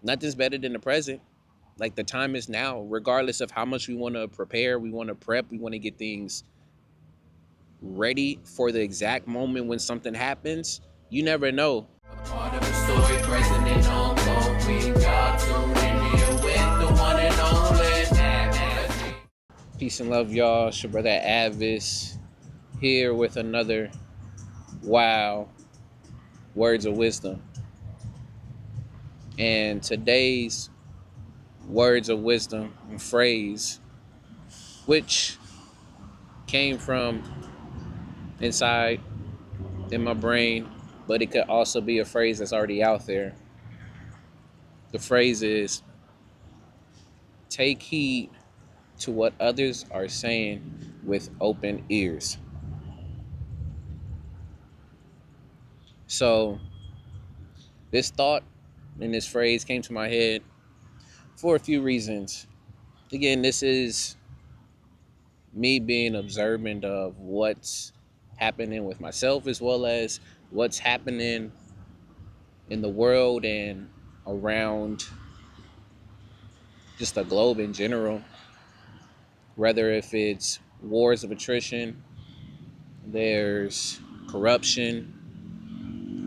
Nothing's better than the present. Like the time is now, regardless of how much we want to prepare, we want to prep, we want to get things ready for the exact moment when something happens. You never know. Part of the story, present and ongoing. Y'all tuned in here with the one and only. Peace and love, y'all. It's your brother A.D.V.I.S.S here with another wow words of wisdom. And today's words of wisdom and phrase, which came from inside in my brain, but it could also be a phrase that's already out there. The phrase is take heed to what others are saying with open ears. So, this thought and this phrase came to my head for a few reasons. Again, this is me being observant of what's happening with myself as well as what's happening in the world and around just the globe in general, whether if it's wars of attrition, there's corruption,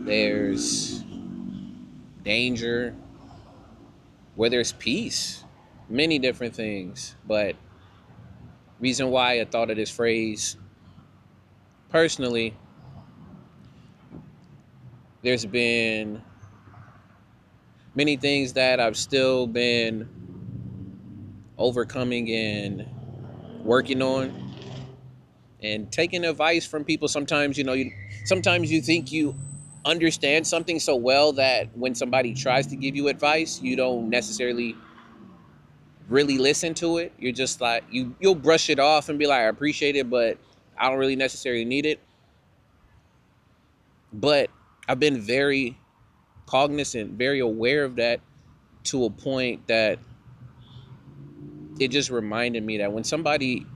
there's danger, where there's peace, many different things. But reason why I thought of this phrase personally, there's been many things that I've still been overcoming and working on and taking advice from people. Sometimes sometimes you think you understand something so well that when somebody tries to give you advice, you don't necessarily really listen to it. You're just like you'll brush it off and be like, I appreciate it, but I don't really necessarily need it. But I've been very cognizant, very aware of that, to a point that it just reminded me that when somebody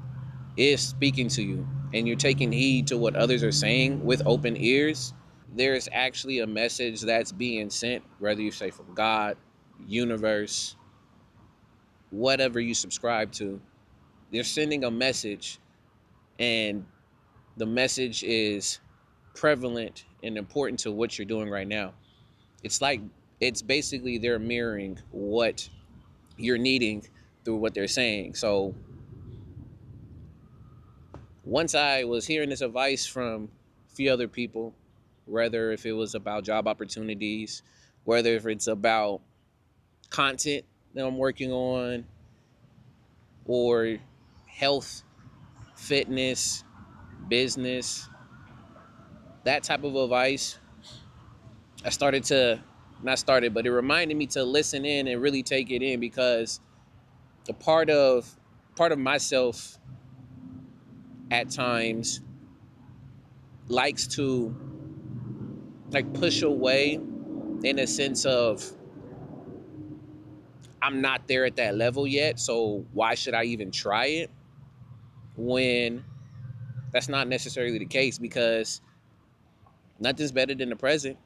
is speaking to you and you're taking heed to what others are saying with open ears, there's actually a message that's being sent, whether you say from God, universe, whatever you subscribe to. They're sending a message, and the message is prevalent and important to what you're doing right now. It's basically they're mirroring what you're needing through what they're saying. So once I was hearing this advice from a few other people, whether if it was about job opportunities, whether if it's about content that I'm working on, or health, fitness, business, that type of advice, I started to, not started, but it reminded me to listen in and really take it in, because a part of myself at times likes to like push away in a sense of I'm not there at that level yet, so why should I even try it, when that's not necessarily the case, because nothing's better than the present.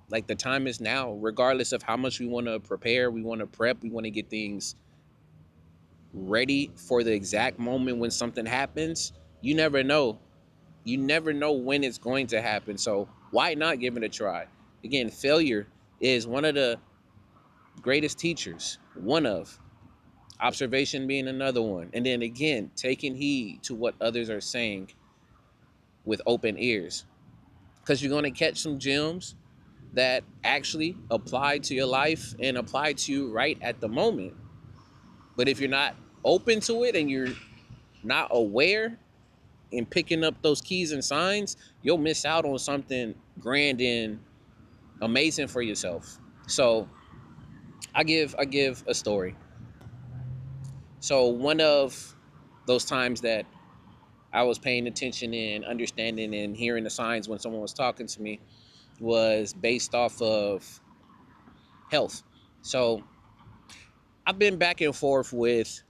Like the time is now, regardless of how much we want to prepare, we want to prep, we want to get things ready for the exact moment when something happens. You never know. You never know when it's going to happen. So why not give it a try? Again, failure is one of the greatest teachers. One of observation being another one. And then again, taking heed to what others are saying with open ears. Because you're going to catch some gems that actually apply to your life and apply to you right at the moment. But if you're not open to it and you're not aware in picking up those keys and signs, you'll miss out on something grand and amazing for yourself. So I give a story. So one of those times that I was paying attention and understanding and hearing the signs when someone was talking to me was based off of health. So I've been back and forth with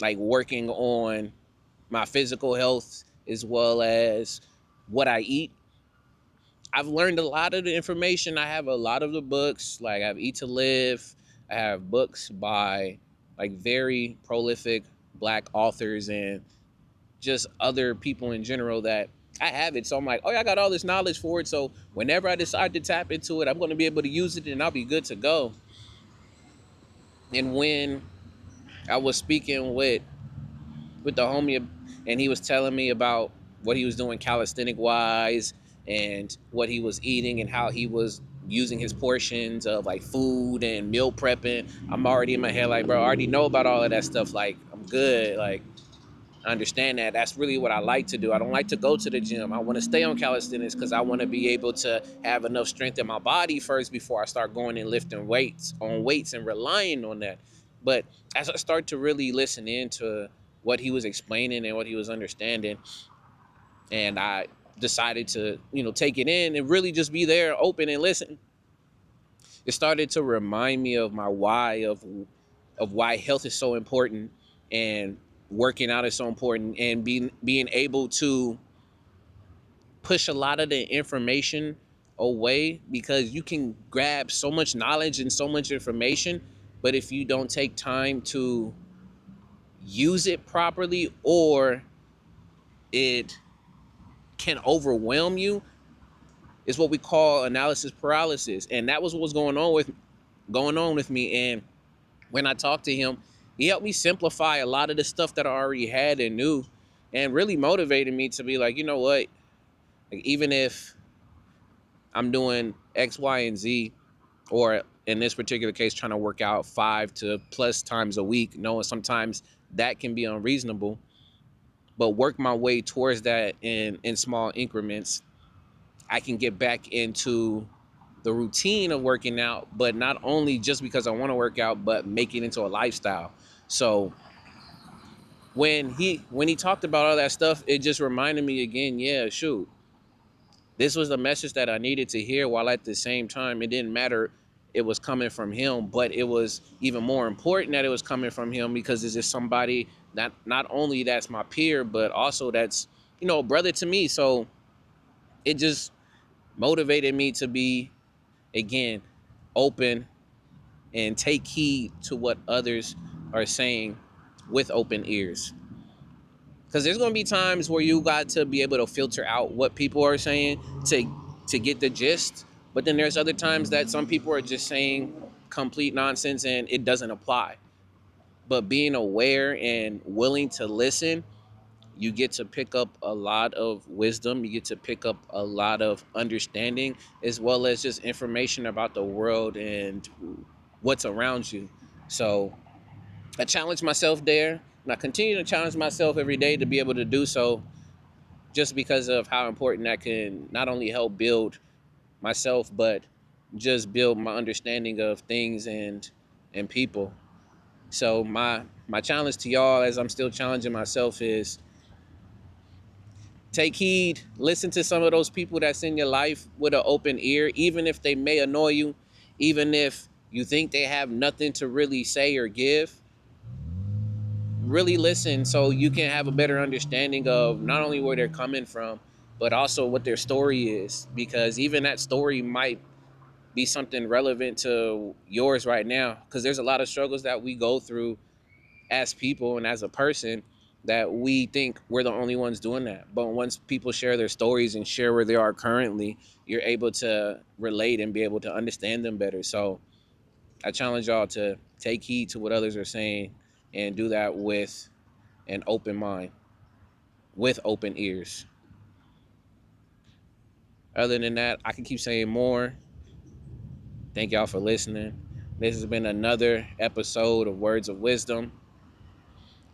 like working on my physical health as well as what I eat. I've learned a lot of the information. I have a lot of the books, like I have Eat to Live. I have books by like very prolific black authors and just other people in general that I have it. So I'm like, oh, yeah, I got all this knowledge for it. So whenever I decide to tap into it, I'm going to be able to use it and I'll be good to go. And when I was speaking with the homie and he was telling me about what he was doing calisthenic wise and what he was eating and how he was using his portions of like food and meal prepping, I'm already in my head like, bro, I already know about all of that stuff. Like, I'm good. Like, I understand that. That's really what I like to do. I don't like to go to the gym. I want to stay on calisthenics because I want to be able to have enough strength in my body first before I start going and lifting weights and relying on that. But as I start to really listen into what he was explaining and what he was understanding, and I decided to, take it in and really just be there, open and listen, it started to remind me of my why of why health is so important and working out is so important and being able to push a lot of the information away because you can grab so much knowledge and so much information, but if you don't take time to use it properly, or it can overwhelm you, is what we call analysis paralysis. And that was what was going on with me. And when I talked to him, he helped me simplify a lot of the stuff that I already had and knew, and really motivated me to be like, you know what, like, even if I'm doing X, Y, and Z, or in this particular case, trying to work out 5 to plus times a week, knowing sometimes that can be unreasonable, but work my way towards that in small increments, I can get back into the routine of working out, but not only just because I want to work out, but make it into a lifestyle. So when he talked about all that stuff, it just reminded me again, yeah, shoot, this was the message that I needed to hear, while at the same time it didn't matter it was coming from him, but it was even more important that it was coming from him because this is somebody that not only that's my peer, but also that's, a brother to me. So it just motivated me to be, again, open and take heed to what others are saying with open ears. Because there's going to be times where you got to be able to filter out what people are saying to get the gist. But then there's other times that some people are just saying complete nonsense and it doesn't apply. But being aware and willing to listen, you get to pick up a lot of wisdom. You get to pick up a lot of understanding, as well as just information about the world and what's around you. So I challenge myself there, and I continue to challenge myself every day to be able to do so, just because of how important that can not only help build myself, but just build my understanding of things and people. So my challenge to y'all, as I'm still challenging myself, is take heed, listen to some of those people that's in your life with an open ear, even if they may annoy you, even if you think they have nothing to really say or give. Really listen so you can have a better understanding of not only where they're coming from, but also what their story is, because even that story might be something relevant to yours right now, because there's a lot of struggles that we go through as people and as a person that we think we're the only ones doing that. But once people share their stories and share where they are currently, you're able to relate and be able to understand them better. So I challenge y'all to take heed to what others are saying and do that with an open mind, with open ears. Other than that, I can keep saying more. Thank y'all for listening. This has been another episode of Words of Wisdom.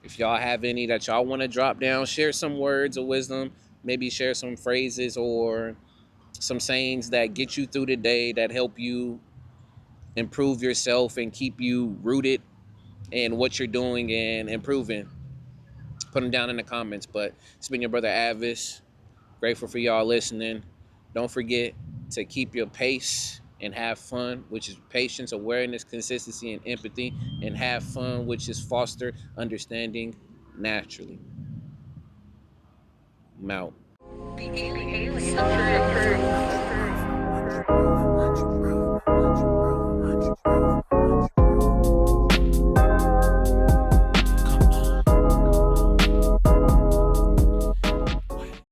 If y'all have any that y'all want to drop down, share some words of wisdom, maybe share some phrases or some sayings that get you through the day, that help you improve yourself and keep you rooted in what you're doing and improving. Put them down in the comments. But it's been your brother A.D.V.I.S.S. Grateful for y'all listening. Don't forget to keep your pace and have fun, which is patience, awareness, consistency, and empathy, and have fun, which is foster understanding naturally. I'm out.